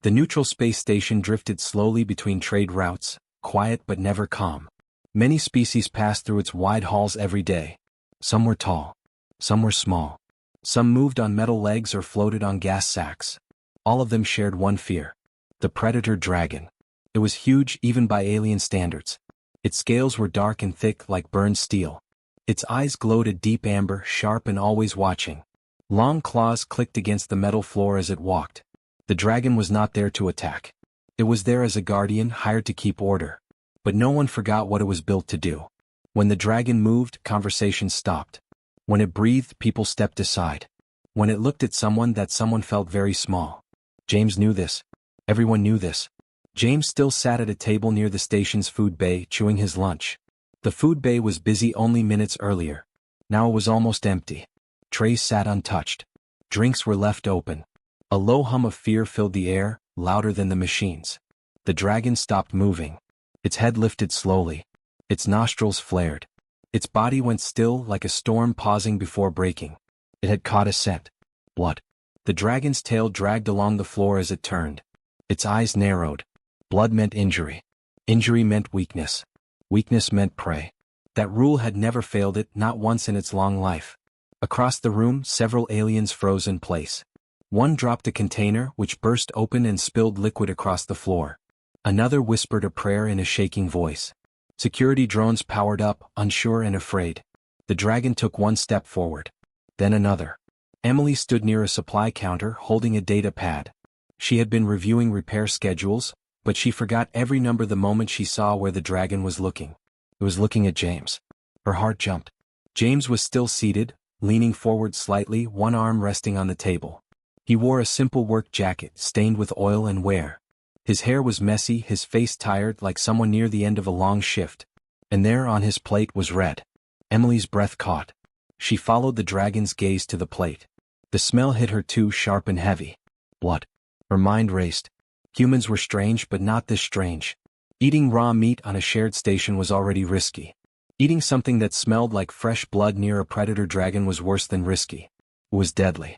The neutral space station drifted slowly between trade routes, quiet but never calm. Many species passed through its wide halls every day. Some were tall. Some were small. Some moved on metal legs or floated on gas sacks. All of them shared one fear. The predator dragon. It was huge even by alien standards. Its scales were dark and thick like burned steel. Its eyes glowed a deep amber, sharp and always watching. Long claws clicked against the metal floor as it walked. The dragon was not there to attack. It was there as a guardian hired to keep order. But no one forgot what it was built to do. When the dragon moved, conversation stopped. When it breathed, people stepped aside. When it looked at someone, that someone felt very small. James knew this. Everyone knew this. James still sat at a table near the station's food bay, chewing his lunch. The food bay was busy only minutes earlier. Now it was almost empty. Trays sat untouched. Drinks were left open. A low hum of fear filled the air, louder than the machines. The dragon stopped moving. Its head lifted slowly. Its nostrils flared. Its body went still like a storm pausing before breaking. It had caught a scent. Blood. The dragon's tail dragged along the floor as it turned. Its eyes narrowed. Blood meant injury. Injury meant weakness. Weakness meant prey. That rule had never failed it, not once in its long life. Across the room, several aliens froze in place. One dropped a container, which burst open and spilled liquid across the floor. Another whispered a prayer in a shaking voice. Security drones powered up, unsure and afraid. The dragon took one step forward. Then another. Emily stood near a supply counter holding a data pad. She had been reviewing repair schedules, but she forgot every number the moment she saw where the dragon was looking. It was looking at James. Her heart jumped. James was still seated, leaning forward slightly, one arm resting on the table. He wore a simple work jacket, stained with oil and wear. His hair was messy, his face tired like someone near the end of a long shift. And there on his plate was red. Emily's breath caught. She followed the dragon's gaze to the plate. The smell hit her too, sharp and heavy. Blood. Her mind raced. Humans were strange, but not this strange. Eating raw meat on a shared station was already risky. Eating something that smelled like fresh blood near a predator dragon was worse than risky. It was deadly.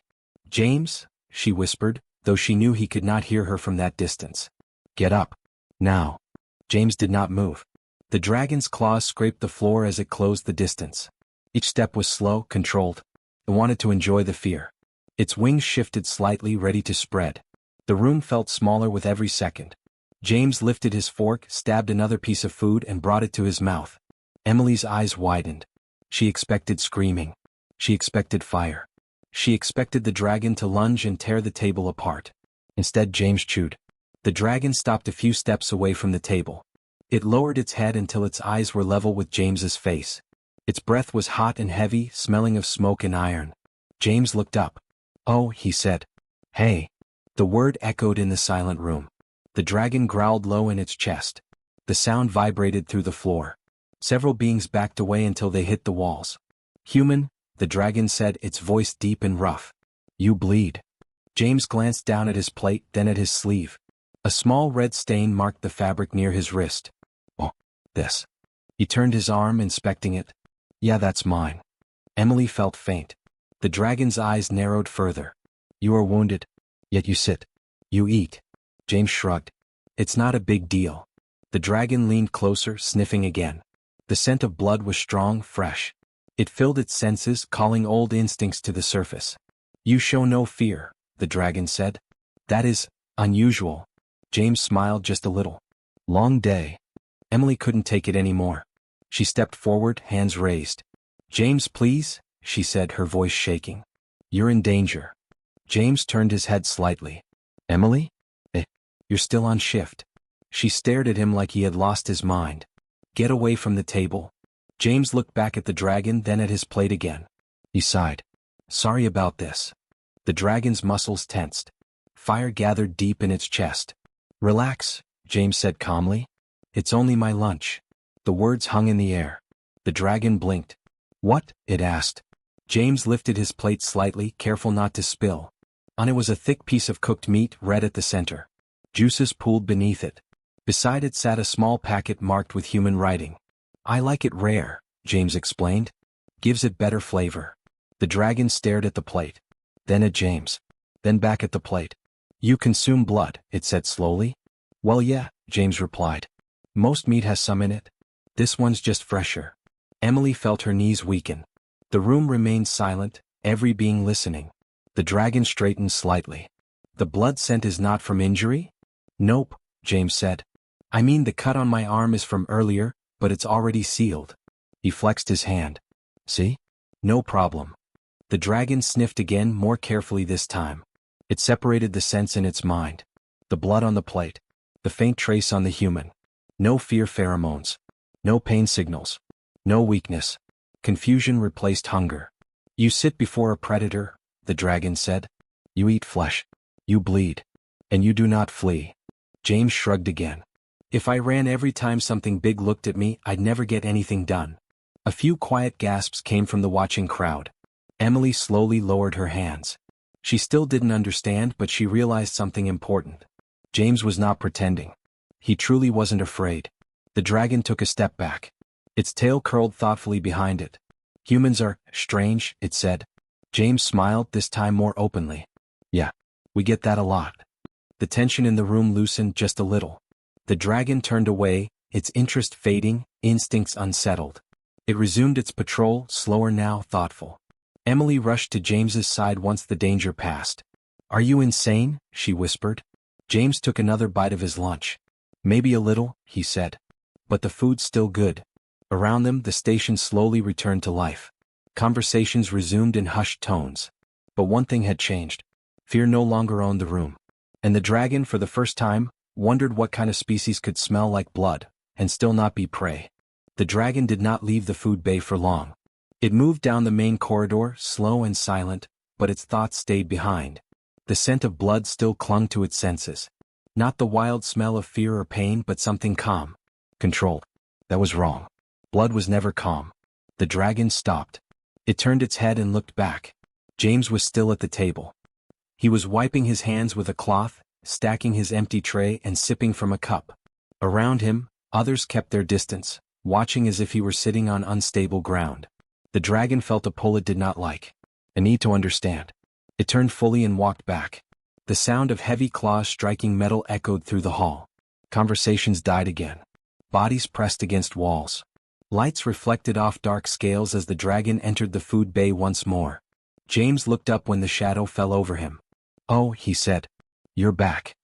James, she whispered, though she knew he could not hear her from that distance. Get up. Now. James did not move. The dragon's claws scraped the floor as it closed the distance. Each step was slow, controlled. It wanted to enjoy the fear. Its wings shifted slightly, ready to spread. The room felt smaller with every second. James lifted his fork, stabbed another piece of food and brought it to his mouth. Emily's eyes widened. She expected screaming. She expected fire. She expected the dragon to lunge and tear the table apart. Instead, James chewed. The dragon stopped a few steps away from the table. It lowered its head until its eyes were level with James's face. Its breath was hot and heavy, smelling of smoke and iron. James looked up. Oh, he said. Hey. The word echoed in the silent room. The dragon growled low in its chest. The sound vibrated through the floor. Several beings backed away until they hit the walls. Human, the dragon said, its voice deep and rough. You bleed. James glanced down at his plate, then at his sleeve. A small red stain marked the fabric near his wrist. Oh, this. He turned his arm, inspecting it. Yeah, that's mine. Emily felt faint. The dragon's eyes narrowed further. You are wounded. Yet you sit. You eat. James shrugged. It's not a big deal. The dragon leaned closer, sniffing again. The scent of blood was strong, fresh. It filled its senses, calling old instincts to the surface. You show no fear, the dragon said. That is unusual. James smiled just a little. Long day. Emily couldn't take it anymore. She stepped forward, hands raised. James, please, she said, her voice shaking. You're in danger. James turned his head slightly. Emily? You're still on shift. She stared at him like he had lost his mind. Get away from the table. James looked back at the dragon, then at his plate again. He sighed. Sorry about this. The dragon's muscles tensed. Fire gathered deep in its chest. Relax, James said calmly. It's only my lunch. The words hung in the air. The dragon blinked. What? It asked. James lifted his plate slightly, careful not to spill. On it was a thick piece of cooked meat, red at the center. Juices pooled beneath it. Beside it sat a small packet marked with human writing. I like it rare, James explained. Gives it better flavor. The dragon stared at the plate. Then at James. Then back at the plate. You consume blood, it said slowly. Well yeah, James replied. Most meat has some in it. This one's just fresher. Emily felt her knees weaken. The room remained silent, every being listening. The dragon straightened slightly. The blood scent is not from injury? Nope, James said. I mean the cut on my arm is from earlier, but it's already sealed. He flexed his hand. See? No problem. The dragon sniffed again, more carefully this time. It separated the scents in its mind. The blood on the plate. The faint trace on the human. No fear pheromones. No pain signals. No weakness. Confusion replaced hunger. You sit before a predator, the dragon said. You eat flesh. You bleed. And you do not flee. James shrugged again. If I ran every time something big looked at me, I'd never get anything done. A few quiet gasps came from the watching crowd. Emily slowly lowered her hands. She still didn't understand, but she realized something important. James was not pretending. He truly wasn't afraid. The dragon took a step back. Its tail curled thoughtfully behind it. Humans are strange, it said. James smiled, this time more openly. Yeah, we get that a lot. The tension in the room loosened just a little. The dragon turned away, its interest fading, instincts unsettled. It resumed its patrol, slower now, thoughtful. Emily rushed to James's side once the danger passed. Are you insane? She whispered. James took another bite of his lunch. Maybe a little, he said. But the food's still good. Around them, the station slowly returned to life. Conversations resumed in hushed tones. But one thing had changed. Fear no longer owned the room. And the dragon, for the first time, wondered what kind of species could smell like blood, and still not be prey. The dragon did not leave the food bay for long. It moved down the main corridor, slow and silent, but its thoughts stayed behind. The scent of blood still clung to its senses. Not the wild smell of fear or pain, but something calm. Controlled. That was wrong. Blood was never calm. The dragon stopped. It turned its head and looked back. James was still at the table. He was wiping his hands with a cloth, stacking his empty tray and sipping from a cup. Around him, others kept their distance, watching as if he were sitting on unstable ground. The dragon felt a pull it did not like. A need to understand. It turned fully and walked back. The sound of heavy claws striking metal echoed through the hall. Conversations died again. Bodies pressed against walls. Lights reflected off dark scales as the dragon entered the food bay once more. James looked up when the shadow fell over him. Oh, he said. You're back.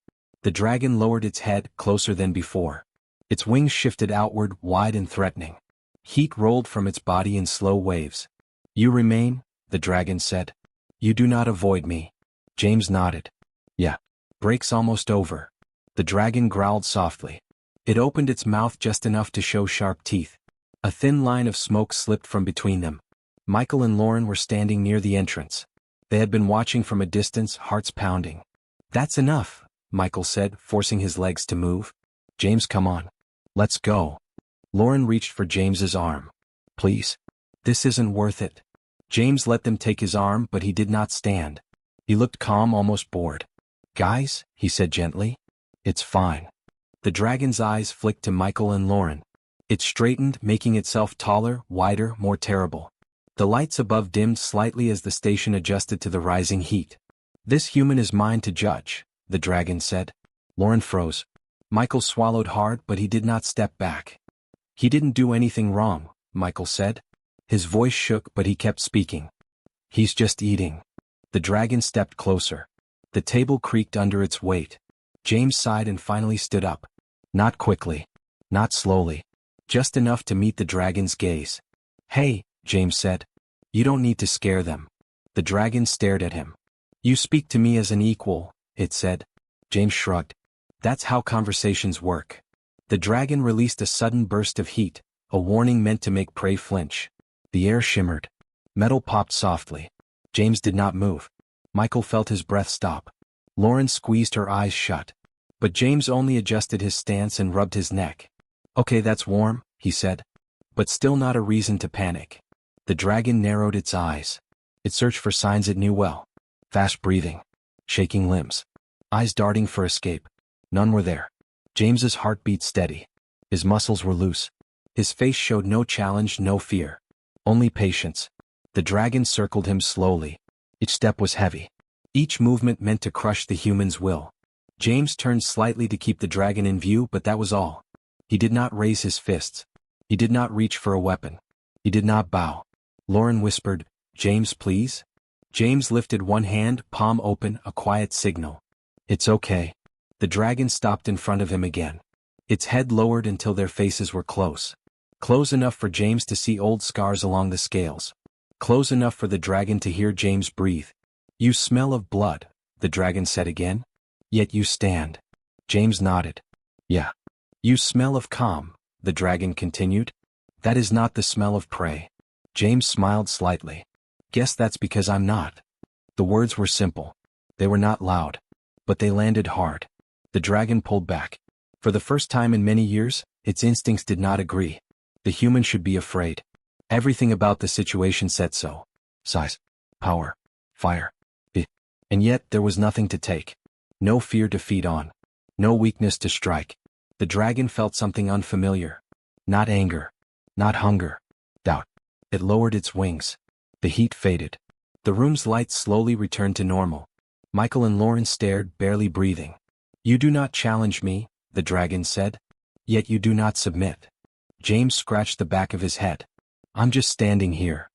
The dragon lowered its head, closer than before. Its wings shifted outward, wide and threatening. Heat rolled from its body in slow waves. You remain, the dragon said. You do not avoid me. James nodded. Yeah. Break's almost over. The dragon growled softly. It opened its mouth just enough to show sharp teeth. A thin line of smoke slipped from between them. Michael and Lauren were standing near the entrance. They had been watching from a distance, hearts pounding. That's enough, Michael said, forcing his legs to move. James, come on. Let's go. Lauren reached for James's arm. Please. This isn't worth it. James let them take his arm, but he did not stand. He looked calm, almost bored. Guys, he said gently. It's fine. The dragon's eyes flicked to Michael and Lauren. It straightened, making itself taller, wider, more terrible. The lights above dimmed slightly as the station adjusted to the rising heat. This human is mine to judge, the dragon said. Lauren froze. Michael swallowed hard, but he did not step back. He didn't do anything wrong, Michael said. His voice shook, but he kept speaking. He's just eating. The dragon stepped closer. The table creaked under its weight. James sighed and finally stood up. Not quickly. Not slowly. Just enough to meet the dragon's gaze. Hey, James said. You don't need to scare them. The dragon stared at him. You speak to me as an equal, it said. James shrugged. That's how conversations work. The dragon released a sudden burst of heat, a warning meant to make prey flinch. The air shimmered. Metal popped softly. James did not move. Michael felt his breath stop. Lauren squeezed her eyes shut. But James only adjusted his stance and rubbed his neck. Okay, that's warm, he said. But still not a reason to panic. The dragon narrowed its eyes. It searched for signs it knew well. Fast breathing. Shaking limbs. Eyes darting for escape. None were there. James's heart beat steady. His muscles were loose. His face showed no challenge, no fear. Only patience. The dragon circled him slowly. Each step was heavy. Each movement meant to crush the human's will. James turned slightly to keep the dragon in view, but that was all. He did not raise his fists. He did not reach for a weapon. He did not bow. Lauren whispered, "James, please?" James lifted one hand, palm open, a quiet signal. "It's okay." The dragon stopped in front of him again. Its head lowered until their faces were close. Close enough for James to see old scars along the scales. Close enough for the dragon to hear James breathe. "You smell of blood," the dragon said again. "Yet you stand." James nodded. "Yeah." "You smell of calm," the dragon continued. "That is not the smell of prey." James smiled slightly. "Guess that's because I'm not." The words were simple. They were not loud. But they landed hard. The dragon pulled back. For the first time in many years, its instincts did not agree. The human should be afraid. Everything about the situation said so. Size, power, fire. And yet there was nothing to take. No fear to feed on. No weakness to strike. The dragon felt something unfamiliar. Not anger. Not hunger. Doubt. It lowered its wings. The heat faded. The room's lights slowly returned to normal. Michael and Lauren stared, barely breathing. "You do not challenge me," the dragon said. "Yet you do not submit." James scratched the back of his head. "I'm just standing here."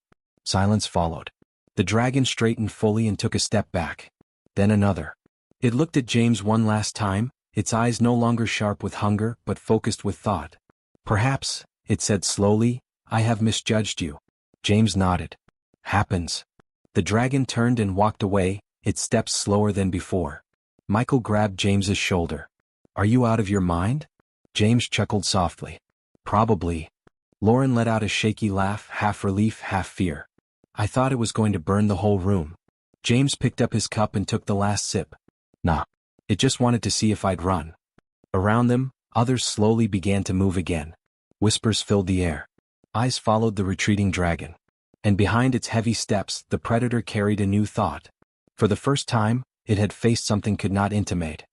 Silence followed. The dragon straightened fully and took a step back. Then another. It looked at James one last time, its eyes no longer sharp with hunger but focused with thought. "Perhaps," it said slowly, "I have misjudged you." James nodded. "Happens." The dragon turned and walked away, its steps slower than before. Michael grabbed James's shoulder. "Are you out of your mind?" James chuckled softly. "Probably." Lauren let out a shaky laugh, half relief, half fear. "I thought it was going to burn the whole room." James picked up his cup and took the last sip. "Nah. It just wanted to see if I'd run." Around them, others slowly began to move again. Whispers filled the air. Eyes followed the retreating dragon. And behind its heavy steps, the predator carried a new thought. For the first time, it had faced something could not intimate.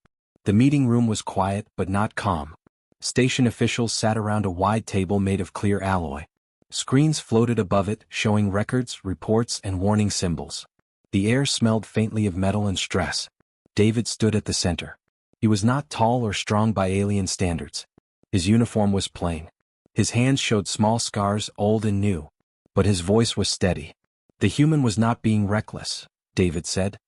The meeting room was quiet but not calm. Station officials sat around a wide table made of clear alloy. Screens floated above it, showing records, reports, and warning symbols. The air smelled faintly of metal and stress. David stood at the center. He was not tall or strong by alien standards. His uniform was plain. His hands showed small scars, old and new. But his voice was steady. "The human was not being reckless," David said.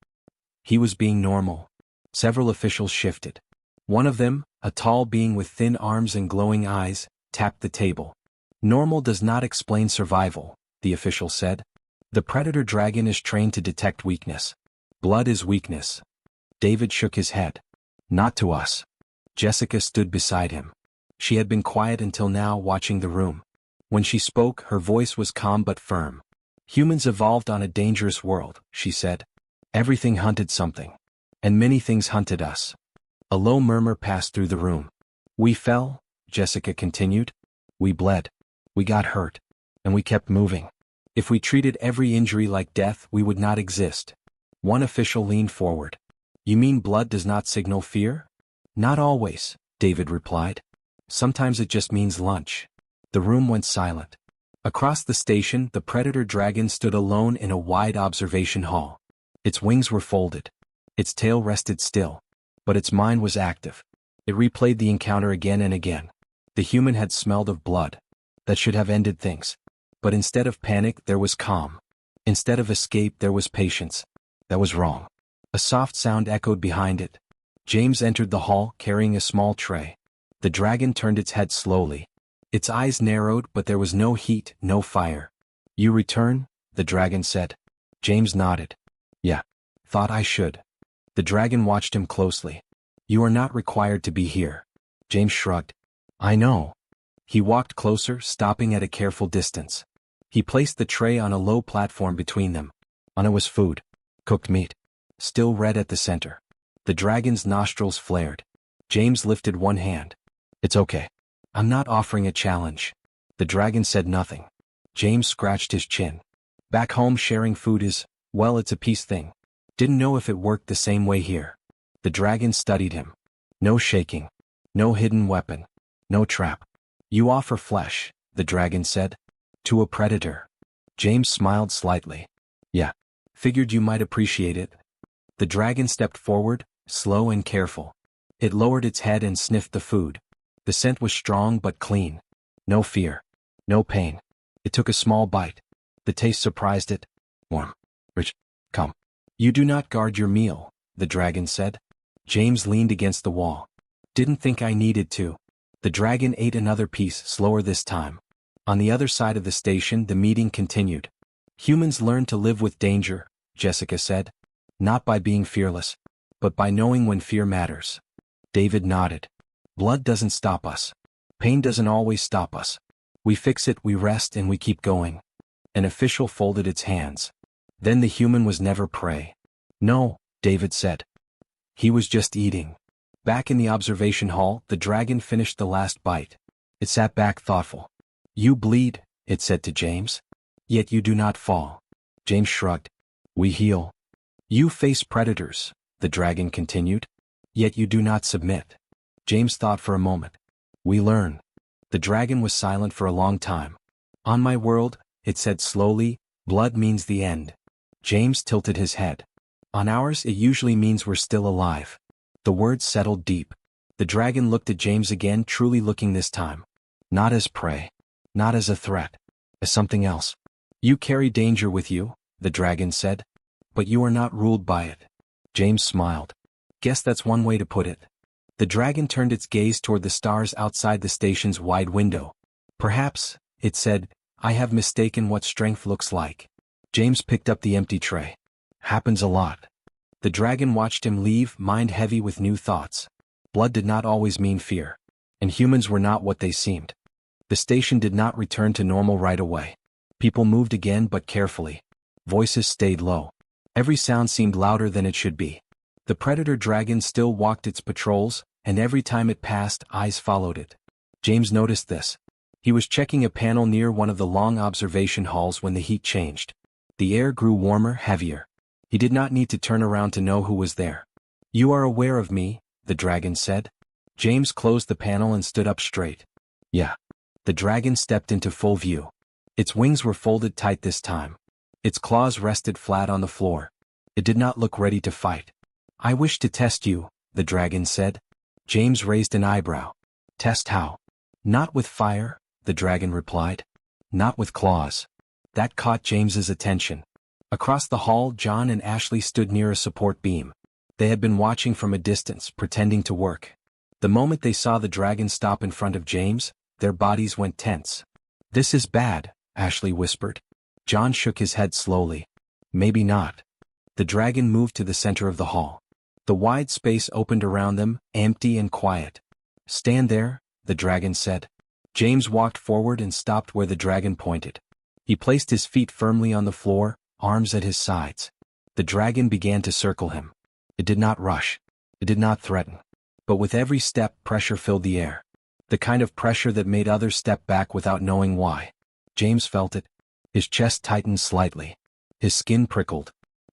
"He was being normal." Several officials shifted. One of them, a tall being with thin arms and glowing eyes, tapped the table. "Normal does not explain survival," the official said. "The predator dragon is trained to detect weakness. Blood is weakness." David shook his head. "Not to us." Jessica stood beside him. She had been quiet until now, watching the room. When she spoke, her voice was calm but firm. "Humans evolved on a dangerous world," she said. "Everything hunted something. And many things hunted us." A low murmur passed through the room. "We fell," Jessica continued. "We bled. We got hurt. And we kept moving. If we treated every injury like death, we would not exist." One official leaned forward. "You mean blood does not signal fear?" "Not always," David replied. "Sometimes it just means lunch." The room went silent. Across the station, the predator dragon stood alone in a wide observation hall. Its wings were folded. Its tail rested still. But its mind was active. It replayed the encounter again and again. The human had smelled of blood. That should have ended things. But instead of panic, there was calm. Instead of escape, there was patience. That was wrong. A soft sound echoed behind it. James entered the hall, carrying a small tray. The dragon turned its head slowly. Its eyes narrowed, but there was no heat, no fire. "You return?" the dragon said. James nodded. "Yeah. Thought I should." The dragon watched him closely. "You are not required to be here." James shrugged. "I know." He walked closer, stopping at a careful distance. He placed the tray on a low platform between them. On it was food. Cooked meat. Still red at the center. The dragon's nostrils flared. James lifted one hand. "It's okay. I'm not offering a challenge." The dragon said nothing. James scratched his chin. "Back home sharing food is, well, it's a peace thing. Didn't know if it worked the same way here." The dragon studied him. "No shaking. No hidden weapon. No trap. You offer flesh," the dragon said. "To a predator." James smiled slightly. "Yeah. Figured you might appreciate it." The dragon stepped forward, slow and careful. It lowered its head and sniffed the food. The scent was strong but clean. No fear. No pain. It took a small bite. The taste surprised it. Warm. Rich. Come. You do not guard your meal, the dragon said. James leaned against the wall. Didn't think I needed to. The dragon ate another piece, slower this time. On the other side of the station, the meeting continued. Humans learn to live with danger, Jessica said. Not by being fearless, but by knowing when fear matters. David nodded. Blood doesn't stop us. Pain doesn't always stop us. We fix it, we rest, and we keep going. An official folded its hands. Then the human was never prey. No, David said. He was just eating. Back in the observation hall, the dragon finished the last bite. It sat back thoughtful. You bleed, it said to James. Yet you do not fall. James shrugged. We heal. You face predators, the dragon continued. Yet you do not submit. James thought for a moment. We learn. The dragon was silent for a long time. On my world, it said slowly, blood means the end. James tilted his head. On ours, it usually means we're still alive. The words settled deep. The dragon looked at James again, truly looking this time. Not as prey. Not as a threat. As something else. You carry danger with you, the dragon said. But you are not ruled by it. James smiled. Guess that's one way to put it. The dragon turned its gaze toward the stars outside the station's wide window. Perhaps, it said, I have mistaken what strength looks like. James picked up the empty tray. Happens a lot. The dragon watched him leave, mind heavy with new thoughts. Blood did not always mean fear. And humans were not what they seemed. The station did not return to normal right away. People moved again, but carefully. Voices stayed low. Every sound seemed louder than it should be. The predator dragon still walked its patrols, and every time it passed, eyes followed it. James noticed this. He was checking a panel near one of the long observation halls when the heat changed. The air grew warmer, heavier. He did not need to turn around to know who was there. You are aware of me, the dragon said. James closed the panel and stood up straight. Yeah. The dragon stepped into full view. Its wings were folded tight this time. Its claws rested flat on the floor. It did not look ready to fight. I wish to test you, the dragon said. James raised an eyebrow. Test how? Not with fire, the dragon replied. Not with claws. That caught James's attention. Across the hall, John and Ashley stood near a support beam. They had been watching from a distance, pretending to work. The moment they saw the dragon stop in front of James, their bodies went tense. This is bad, Ashley whispered. John shook his head slowly. Maybe not. The dragon moved to the center of the hall. The wide space opened around them, empty and quiet. Stand there, the dragon said. James walked forward and stopped where the dragon pointed. He placed his feet firmly on the floor, arms at his sides. The dragon began to circle him. It did not rush. It did not threaten. But with every step, pressure filled the air. The kind of pressure that made others step back without knowing why. James felt it. His chest tightened slightly. His skin prickled.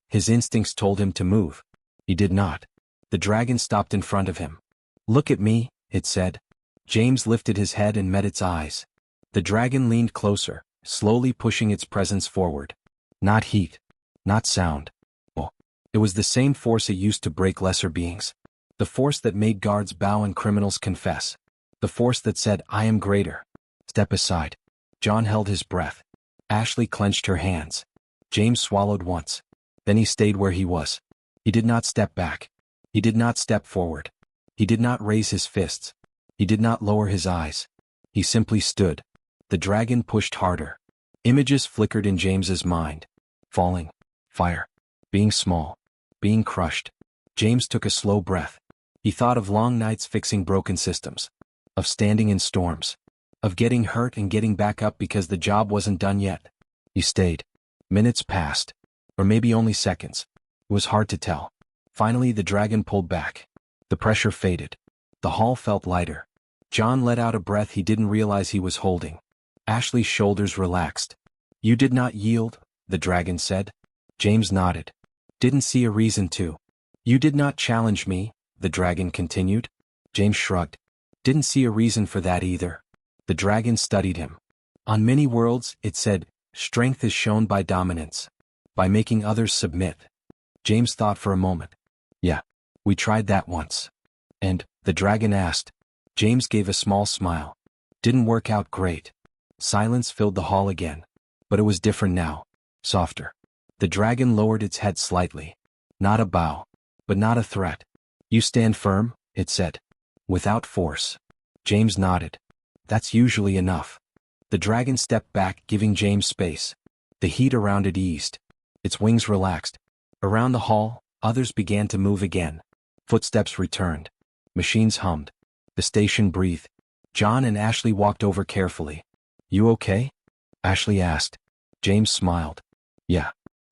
His instincts told him to move. He did not. The dragon stopped in front of him. Look at me, it said. James lifted his head and met its eyes. The dragon leaned closer, slowly pushing its presence forward. Not heat. Not sound. Oh, it was the same force it used to break lesser beings. The force that made guards bow and criminals confess. The force that said, I am greater. Step aside. John held his breath. Ashley clenched her hands. James swallowed once. Then he stayed where he was. He did not step back. He did not step forward. He did not raise his fists. He did not lower his eyes. He simply stood. The dragon pushed harder. Images flickered in James's mind. Falling. Fire. Being small. Being crushed. James took a slow breath. He thought of long nights fixing broken systems. Of standing in storms. Of getting hurt and getting back up because the job wasn't done yet. He stayed. Minutes passed. Or maybe only seconds. It was hard to tell. Finally, the dragon pulled back. The pressure faded. The hall felt lighter. John let out a breath he didn't realize he was holding. Ashley's shoulders relaxed. You did not yield, the dragon said. James nodded. Didn't see a reason to. You did not challenge me, the dragon continued. James shrugged. Didn't see a reason for that either. The dragon studied him. On many worlds, it said, strength is shown by dominance. By making others submit. James thought for a moment. Yeah, we tried that once. And, the dragon asked. James gave a small smile. Didn't work out great. Silence filled the hall again. But it was different now. Softer. The dragon lowered its head slightly. Not a bow. But not a threat. You stand firm, it said. Without force. James nodded. That's usually enough. The dragon stepped back, giving James space. The heat around it eased. Its wings relaxed. Around the hall, others began to move again. Footsteps returned. Machines hummed. The station breathed. John and Ashley walked over carefully. You okay? Ashley asked. James smiled. Yeah.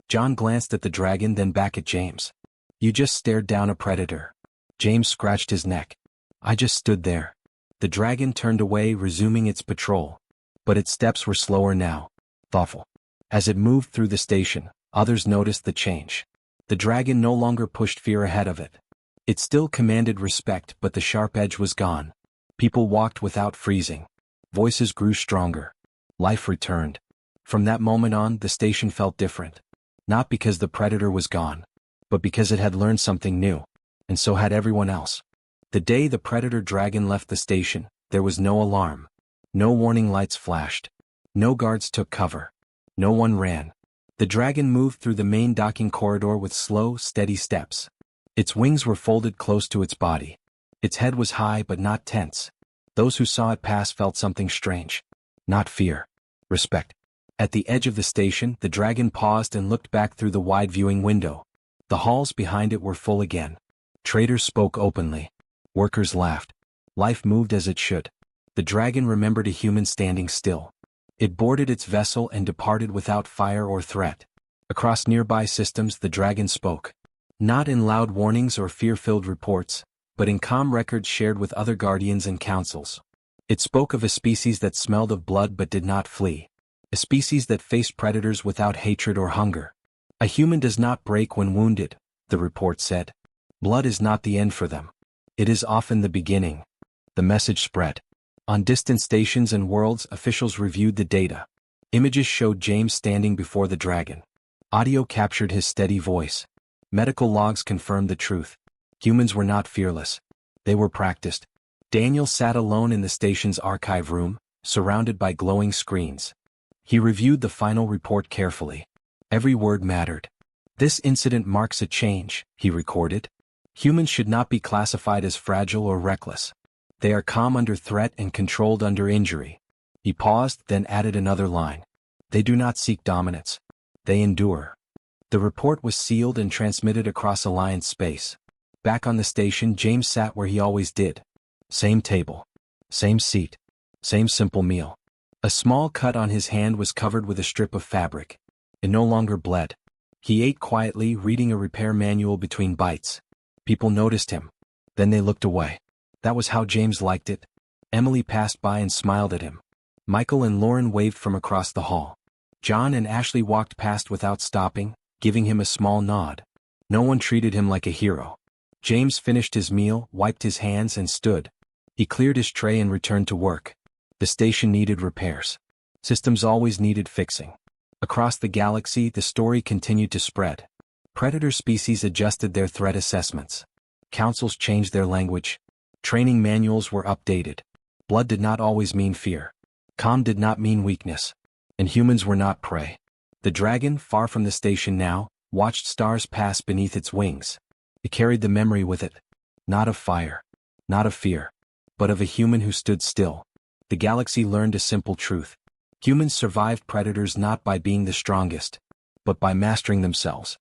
John glanced at the dragon, then back at James. You just stared down a predator. James scratched his neck. I just stood there. The dragon turned away, resuming its patrol. But its steps were slower now. Thoughtful. As it moved through the station, others noticed the change. The dragon no longer pushed fear ahead of it. It still commanded respect, but the sharp edge was gone. People walked without freezing. Voices grew stronger. Life returned. From that moment on, the station felt different. Not because the predator was gone, but because it had learned something new. And so had everyone else. The day the predator dragon left the station, there was no alarm. No warning lights flashed. No guards took cover. No one ran. The dragon moved through the main docking corridor with slow, steady steps. Its wings were folded close to its body. Its head was high but not tense. Those who saw it pass felt something strange. Not fear. Respect. At the edge of the station, the dragon paused and looked back through the wide viewing window. The halls behind it were full again. Traders spoke openly. Workers laughed. Life moved as it should. The dragon remembered a human standing still. It boarded its vessel and departed without fire or threat. Across nearby systems, the dragon spoke. Not in loud warnings or fear-filled reports, but in calm records shared with other guardians and councils. It spoke of a species that smelled of blood but did not flee. A species that faced predators without hatred or hunger. A human does not break when wounded, the report said. Blood is not the end for them. It is often the beginning. The message spread. On distant stations and worlds, officials reviewed the data. Images showed James standing before the dragon. Audio captured his steady voice. Medical logs confirmed the truth. Humans were not fearless. They were practiced. Daniel sat alone in the station's archive room, surrounded by glowing screens. He reviewed the final report carefully. Every word mattered. This incident marks a change, he recorded. Humans should not be classified as fragile or reckless. They are calm under threat and controlled under injury. He paused, then added another line. They do not seek dominance. They endure. The report was sealed and transmitted across Alliance space. Back on the station, James sat where he always did. Same table. Same seat. Same simple meal. A small cut on his hand was covered with a strip of fabric. It no longer bled. He ate quietly, reading a repair manual between bites. People noticed him. Then they looked away. That was how James liked it. Emily passed by and smiled at him. Michael and Lauren waved from across the hall. John and Ashley walked past without stopping, giving him a small nod. No one treated him like a hero. James finished his meal, wiped his hands and stood. He cleared his tray and returned to work. The station needed repairs. Systems always needed fixing. Across the galaxy, the story continued to spread. Predator species adjusted their threat assessments. Councils changed their language. Training manuals were updated. Blood did not always mean fear. Calm did not mean weakness. And humans were not prey. The dragon, far from the station now, watched stars pass beneath its wings. It carried the memory with it. Not of fire. Not of fear. But of a human who stood still. The galaxy learned a simple truth. Humans survived predators not by being the strongest, but by mastering themselves.